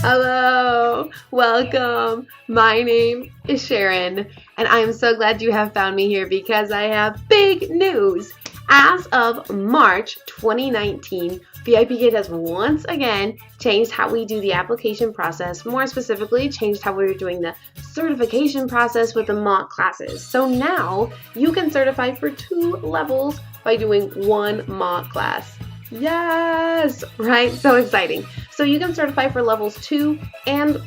Hello, welcome. My name is Sharon, and I am so glad you have found me here because I have big news. As of March 2019, VIPKID has once again changed how we do the application process, more specifically changed how we're doing the certification process with the mock classes. So now you can certify for 2 levels by doing 1 mock class. Yes, right? So exciting. So you can certify for levels 2 and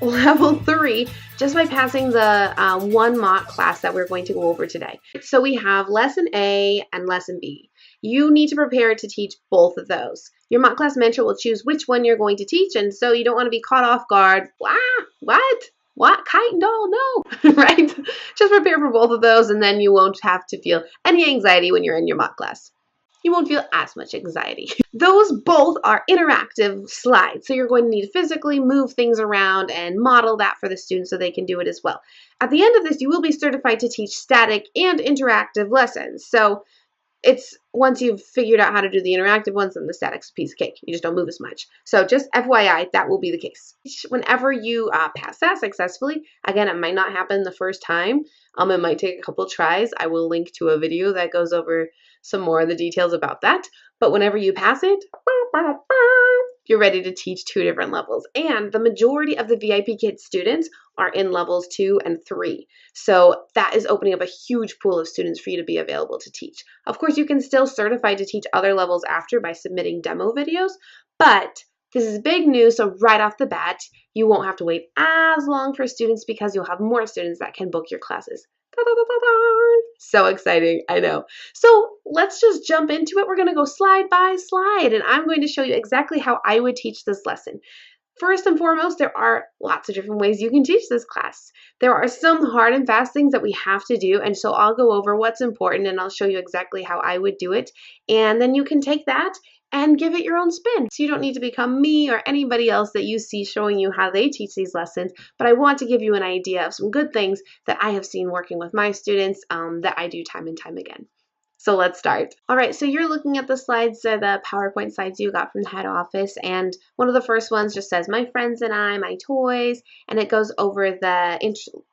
level 3 just by passing the 1 mock class that we're going to go over today. So we have lesson A and lesson B. You need to prepare to teach both of those. Your mock class mentor will choose which one you're going to teach, and so you don't want to be caught off guard. What? Kite and doll? No, right? Just prepare for both of those, and then you won't have to feel any anxiety when you're in your mock class. You won't feel as much anxiety. Those both are interactive slides, so you're going to need to physically move things around and model that for the students so they can do it as well. At the end of this, you will be certified to teach static and interactive lessons. So it's once you've figured out how to do the interactive ones, then the static's a piece of cake. You just don't move as much. So just FYI, that will be the case. Whenever you pass that successfully, again, it might not happen the first time. It might take a couple tries. I will link to a video that goes over some more of the details about that. But whenever you pass it, you're ready to teach 2 different levels. And the majority of the VIPKID students are in levels 2 and 3. So that is opening up a huge pool of students for you to be available to teach. Of course, you can still certify to teach other levels after by submitting demo videos, but this is big news, so right off the bat, you won't have to wait as long for students because you'll have more students that can book your classes. So exciting, I know. So let's just jump into it. We're going to go slide by slide, and I'm going to show you exactly how I would teach this lesson. First and foremost, there are lots of different ways you can teach this class. There are some hard and fast things that we have to do, and so I'll go over what's important, and I'll show you exactly how I would do it, and then you can take that and give it your own spin. So you don't need to become me or anybody else that you see showing you how they teach these lessons, but I want to give you an idea of some good things that I have seen working with my students that I do time and time again. So let's start. All right, so you're looking at the slides, the PowerPoint slides you got from the head office, and one of the first ones just says, my friends and I, my toys, and it goes over the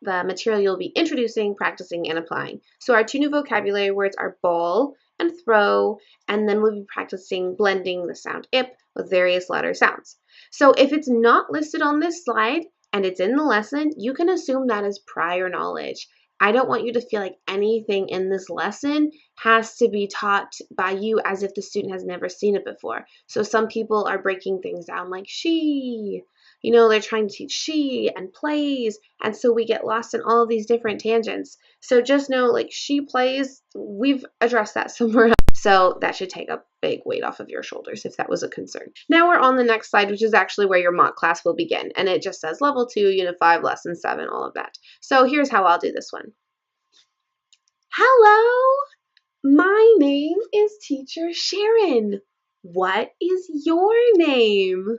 material you'll be introducing, practicing, and applying. So our 2 new vocabulary words are ball and throw, and then we'll be practicing blending the sound ip with various letter sounds. So if it's not listed on this slide and it's in the lesson, you can assume that is prior knowledge. I don't want you to feel like anything in this lesson has to be taught by you as if the student has never seen it before. So some people are breaking things down like she, you know, they're trying to teach she and plays, and so we get lost in all of these different tangents. So just know, like, she plays, we've addressed that somewhere else. So that should take a big weight off of your shoulders if that was a concern. Now we're on the next slide, which is actually where your mock class will begin. And it just says level 2, unit 5, lesson 7, all of that. So here's how I'll do this one. Hello, my name is Teacher Sharon. What is your name?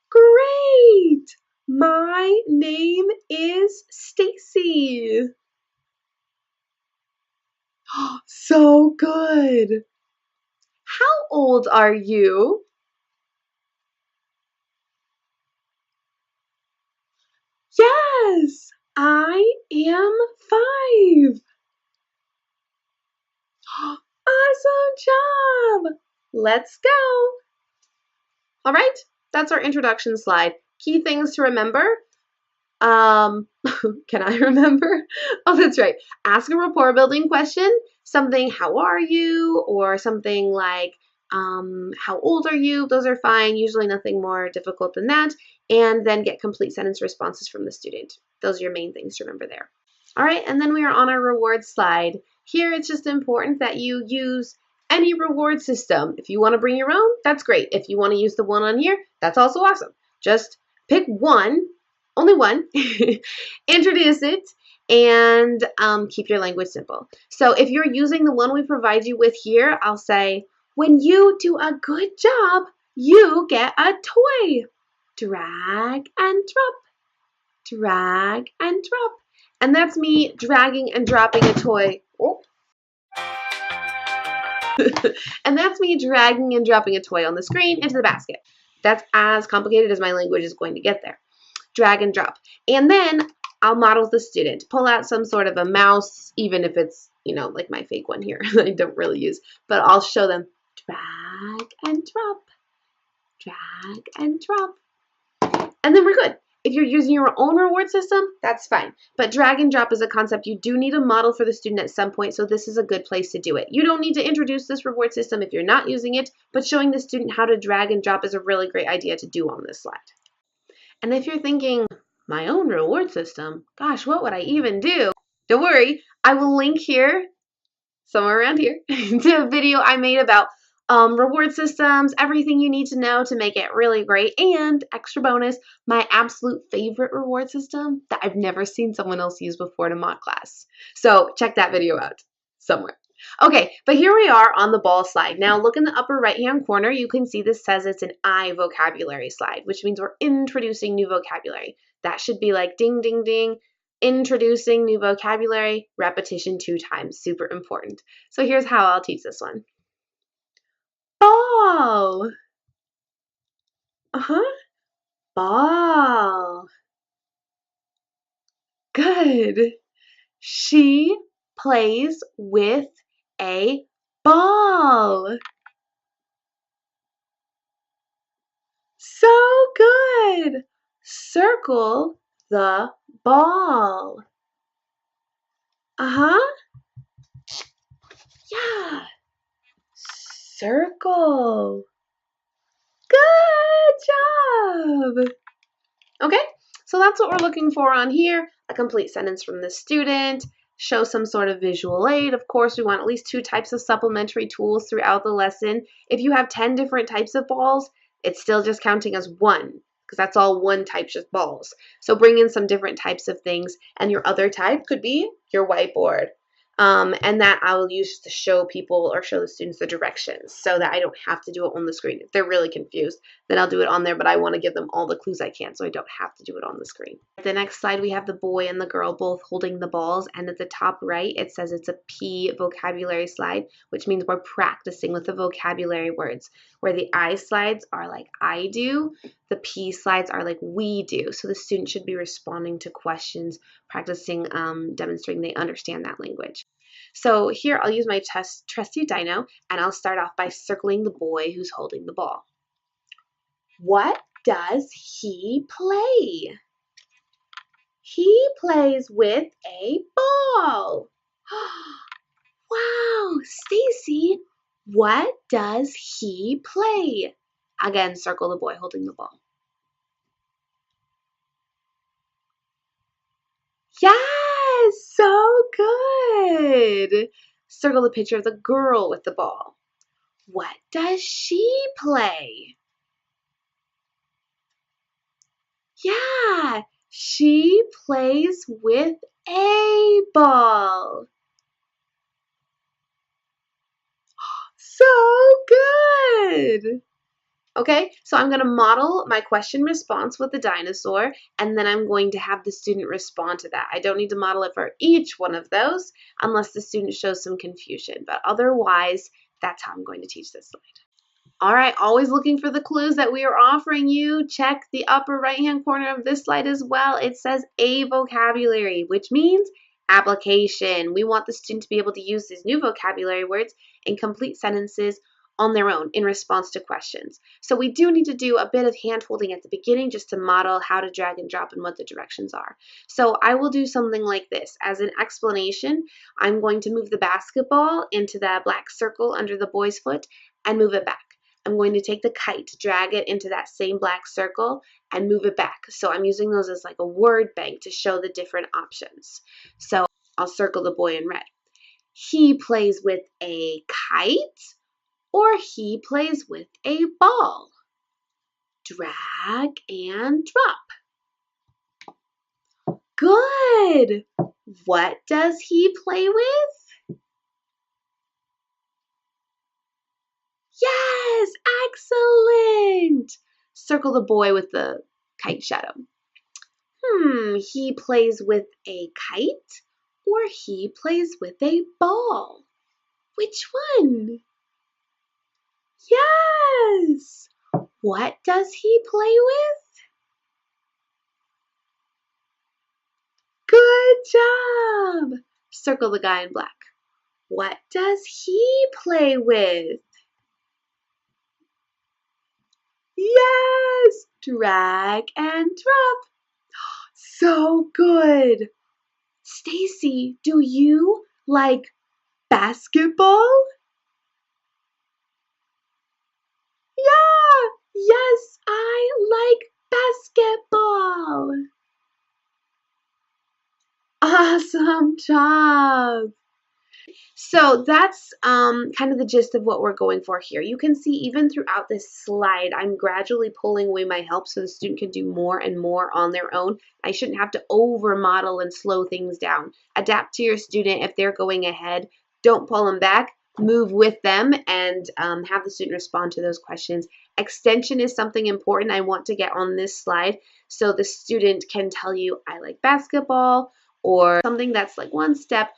Great! My name is Stacy. So good. How old are you? Yes, I am 5. Awesome job. Let's go. All right, that's our introduction slide. Key things to remember. Can I remember? Oh, that's right. Ask a rapport building question. Something, how are you? Or something like, how old are you? Those are fine. Usually nothing more difficult than that. And then get complete sentence responses from the student. Those are your main things to remember there. All right, and then we are on our reward slide. Here, it's just important that you use any reward system. If you want to bring your own, that's great. If you want to use the one on here, that's also awesome. Just pick one, only one, introduce it, and keep your language simple. So if you're using the one we provide you with here, I'll say, when you do a good job, you get a toy. Drag and drop, drag and drop. And that's me dragging and dropping a toy. Oh. And that's me dragging and dropping a toy on the screen into the basket. That's as complicated as my language is going to get there. Drag and drop. And then I'll model the student. Pull out some sort of a mouse, even if it's, you know, like my fake one here. I don't really use, but I'll show them drag and drop, drag and drop. And then we're good. If you're using your own reward system, that's fine. But drag and drop is a concept you do need a model for the student at some point, so this is a good place to do it. You don't need to introduce this reward system if you're not using it, but showing the student how to drag and drop is a really great idea to do on this slide. And if you're thinking, my own reward system, gosh, what would I even do? Don't worry, I will link here, somewhere around here, to a video I made about reward systems, everything you need to know to make it really great, and extra bonus, my absolute favorite reward system that I've never seen someone else use before in a mock class. So check that video out somewhere. Okay, but here we are on the ball slide. Now look in the upper right-hand corner. You can see this says it's an I vocabulary slide, which means we're introducing new vocabulary. That should be like ding, ding, ding, introducing new vocabulary, repetition 2 times, super important. So here's how I'll teach this one. Ball. Ball. Good. She plays with a ball. So good. Circle the ball. Yeah. Circle. Good job. Okay, so that's what we're looking for on here. A complete sentence from the student. Show some sort of visual aid. Of course, we want at least 2 types of supplementary tools throughout the lesson. If you have 10 different types of balls, it's still just counting as 1 because that's all 1 type, just balls. So bring in some different types of things, and your other type could be your whiteboard. And that I will use to show people or show the students the directions so that I don't have to do it on the screen. If they're really confused, then I'll do it on there, but I want to give them all the clues I can so I don't have to do it on the screen. The next slide, we have the boy and the girl both holding the balls, and at the top right, it says it's a P vocabulary slide, which means we're practicing with the vocabulary words, where the I slides are like I do, the P slides are like we do. So the student should be responding to questions, practicing, demonstrating they understand that language. So here I'll use my trusty dino, and I'll start off by circling the boy who's holding the ball. What does he play? He plays with a ball. Wow, Stacy, what does he play? Again, circle the boy holding the ball. Yes, so good. Circle the picture of the girl with the ball. What does she play? Yeah, she plays with a ball. So good. Okay, so I'm going to model my question response with the dinosaur, and then I'm going to have the student respond to that. I don't need to model it for each one of those unless the student shows some confusion, but otherwise, that's how I'm going to teach this slide. All right, always looking for the clues that we are offering you. Check the upper right-hand corner of this slide as well. It says a vocabulary, which means application. We want the student to be able to use these new vocabulary words in complete sentences on their own in response to questions. So we do need to do a bit of hand-holding at the beginning just to model how to drag and drop and what the directions are. So I will do something like this. As an explanation, I'm going to move the basketball into that black circle under the boy's foot and move it back. I'm going to take the kite, drag it into that same black circle, and move it back. So I'm using those as like a word bank to show the different options. So I'll circle the boy in red. He plays with a kite, or he plays with a ball. Drag and drop. Good. What does he play with? Yes, excellent. Circle the boy with the kite shadow. He plays with a kite, or he plays with a ball. Which one? Yes. What does he play with? Good job! Circle the guy in black. What does he play with? Yes! Drag and drop. So good! Stacy, do you like basketball? Yeah! Yes, I like basketball! Awesome job! So that's kind of the gist of what we're going for here. You can see even throughout this slide, I'm gradually pulling away my help so the student can do more and more on their own. I shouldn't have to over model and slow things down. Adapt to your student if they're going ahead. Don't pull them back. Move with them and have the student respond to those questions. Extension is something important I want to get on this slide so the student can tell you, I like basketball, or something that's like one step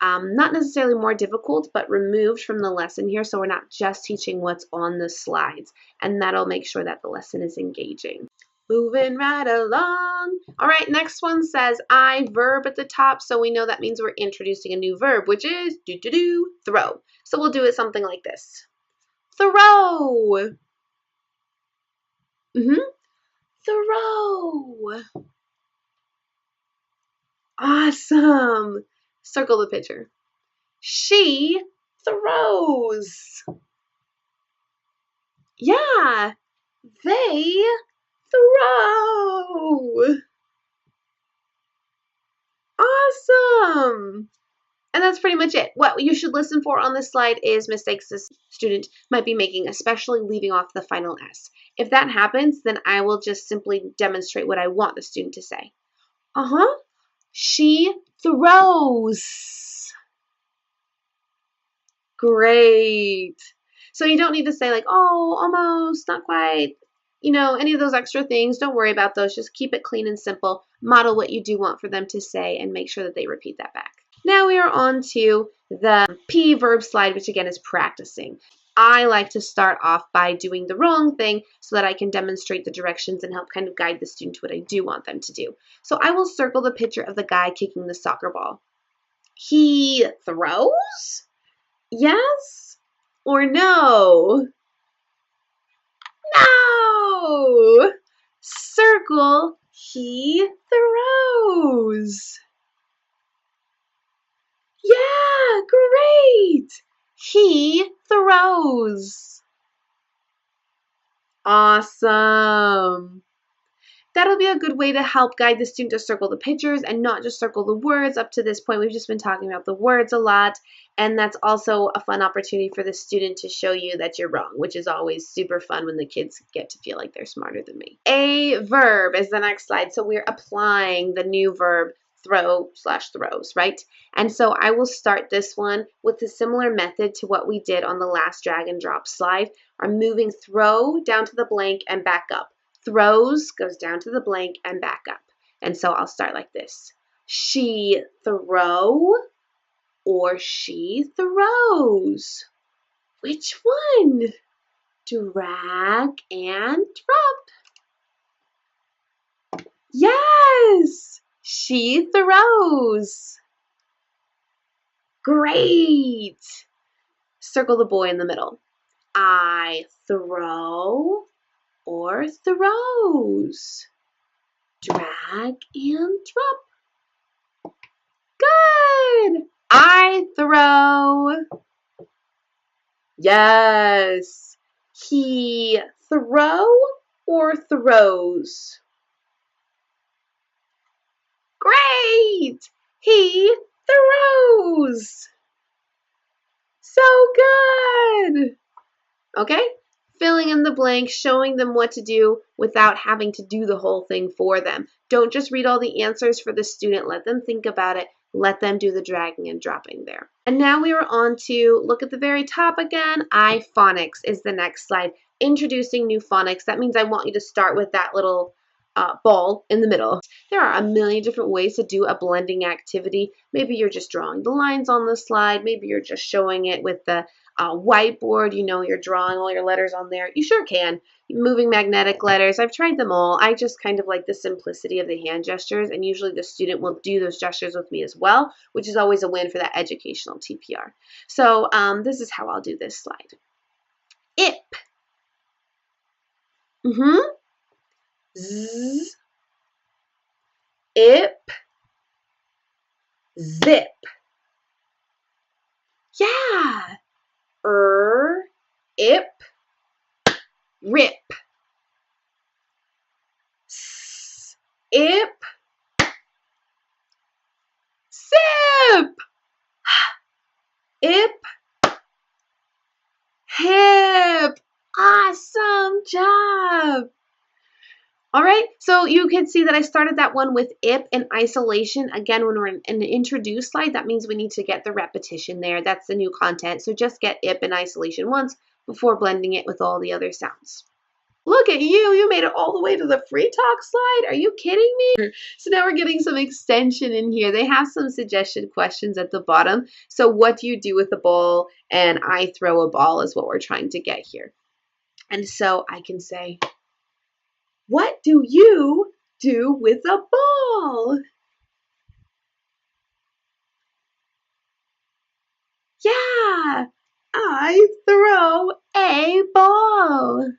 not necessarily more difficult, but removed from the lesson here, so we're not just teaching what's on the slides, and that'll make sure that the lesson is engaging. Moving right along. All right, next one says I-Verb at the top, so we know that means we're introducing a new verb, which is throw. So we'll do it something like this. Throw. Throw. Awesome. Circle the picture. She throws. Yeah, they throw. Awesome. And that's pretty much it. What you should listen for on this slide is mistakes this student might be making, especially leaving off the final S. If that happens, then I will just simply demonstrate what I want the student to say. She throws. Great. So you don't need to say like, oh, almost, not quite, any of those extra things. Don't worry about those. Just keep it clean and simple. Model what you do want for them to say and make sure that they repeat that back. Now we are on to the P-Verb slide, which again is practicing. I like to start off by doing the wrong thing so that I can demonstrate the directions and help kind of guide the student to what I do want them to do. So I will circle the picture of the guy kicking the soccer ball. He throws? Yes or no? No! Circle, he throws. Yeah, great! He throws. Awesome. That'll be a good way to help guide the student to circle the pictures and not just circle the words. Up to this point, we've just been talking about the words a lot, and that's also a fun opportunity for the student to show you that you're wrong, which is always super fun when the kids get to feel like they're smarter than me. A verb is the next slide, so we're applying the new verb throw/throws, right? And so I will start this one with a similar method to what we did on the last drag and drop slide. I'm moving throw down to the blank and back up. Throws goes down to the blank and back up. And so I'll start like this. She throw or she throws? Which one? Drag and drop. Yes! She throws. Great! Circle the boy in the middle. I throw or throws. Drag and drop. Good! I throw. Yes. He throw or throws? Great! He throws. So good. Okay? Filling in the blank, showing them what to do without having to do the whole thing for them. Don't just read all the answers for the student. Let them think about it. Let them do the dragging and dropping there. And now we are on to, look at the very top again, I-Phonics is the next slide. Introducing new phonics. That means I want you to start with that little ball in the middle. There are a million different ways to do a blending activity. Maybe you're just drawing the lines on the slide. Maybe you're just showing it with the whiteboard, you know, you're drawing all your letters on there. You sure can. Moving magnetic letters, I've tried them all. I just kind of like the simplicity of the hand gestures, and usually the student will do those gestures with me as well, which is always a win for that educational TPR. So this is how I'll do this slide. IP. Z. IP. Zip. Yeah. IP. Rip. Ip. Sip. Ip. Hip. Awesome job. All right, so you can see that I started that one with IP in isolation. Again, when we're in an introduce slide, that means we need to get the repetition there. That's the new content. So just get IP in isolation once before blending it with all the other sounds. Look at you. You made it all the way to the free talk slide. Are you kidding me? So now we're getting some extension in here. They have some suggested questions at the bottom. So what do you do with the ball? And I throw a ball is what we're trying to get here. And so I can say, what do you do with a ball? Yeah, I throw a ball.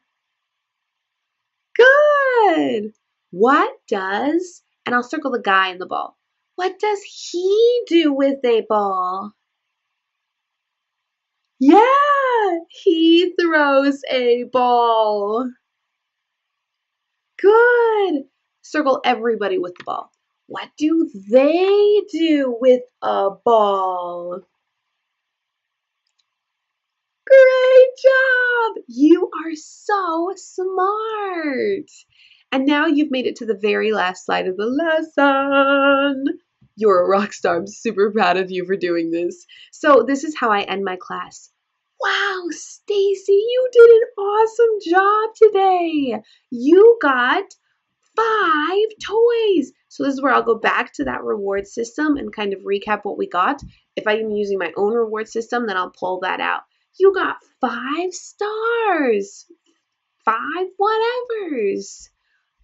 Good. What does, and I'll circle the guy in the ball. What does he do with a ball? Yeah, he throws a ball. Good. Circle everybody with the ball. What do they do with a ball? Great job! You are so smart. And now you've made it to the very last slide of the lesson. You're a rock star. I'm super proud of you for doing this. So this is how I end my class. Wow, Stacy, you did an awesome job today. You got 5 toys. So this is where I'll go back to that reward system and kind of recap what we got. If I'm using my own reward system, then I'll pull that out. You got 5 stars, 5 whatevers.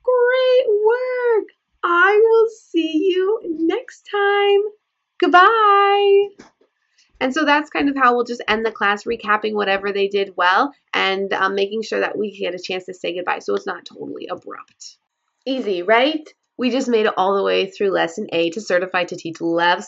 Great work. I will see you next time. Goodbye. And so that's kind of how we'll just end the class, recapping whatever they did well and making sure that we get a chance to say goodbye so it's not totally abrupt. Easy, right? We just made it all the way through lesson A to certify to teach level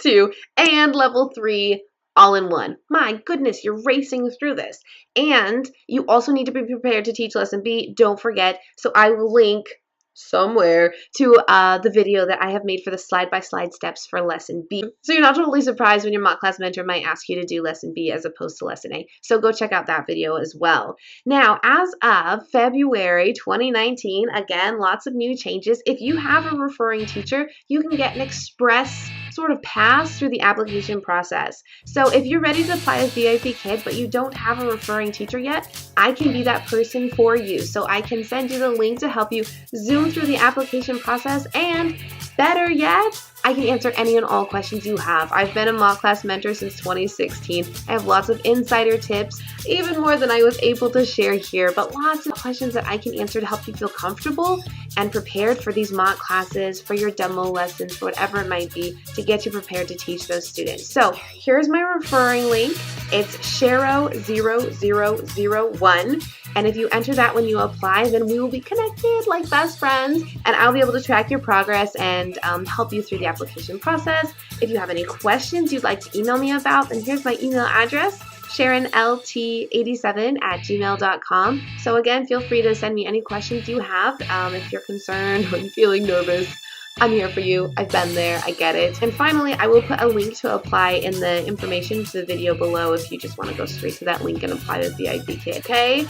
2 and level 3 all in one. My goodness, you're racing through this. And you also need to be prepared to teach lesson B. Don't forget. So I will link somewhere to the video that I have made for the slide-by-slide steps for lesson B. So you're not totally surprised when your mock class mentor might ask you to do lesson B as opposed to lesson A. So go check out that video as well. Now, as of February 2019, again, lots of new changes. If you have a referring teacher, you can get an express sort of pass through the application process. So if you're ready to apply as VIPKID, but you don't have a referring teacher yet, I can be that person for you. So I can send you the link to help you zoom through the application process, and better yet, I can answer any and all questions you have. I've been a mock class mentor since 2016. I have lots of insider tips, even more than I was able to share here, but lots of questions that I can answer to help you feel comfortable and prepared for these mock classes, for your demo lessons, for whatever it might be, to get you prepared to teach those students. So here's my referring link. It's SHARO0001. And if you enter that when you apply, then we will be connected like best friends, and I'll be able to track your progress and help you through the application process. If you have any questions you'd like to email me about, then here's my email address, SharonLT87@gmail.com. So again, feel free to send me any questions you have. If you're concerned or feeling nervous, I'm here for you. I've been there. I get it. And finally, I will put a link to apply in the information to the video below if you just want to go straight to that link and apply to VIPKID. Okay?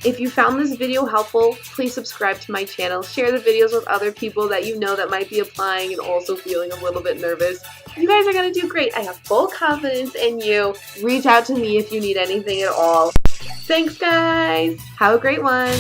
If you found this video helpful, please subscribe to my channel. Share the videos with other people that you know that might be applying and also feeling a little bit nervous. You guys are going to do great. I have full confidence in you. Reach out to me if you need anything at all. Thanks, guys. Have a great one.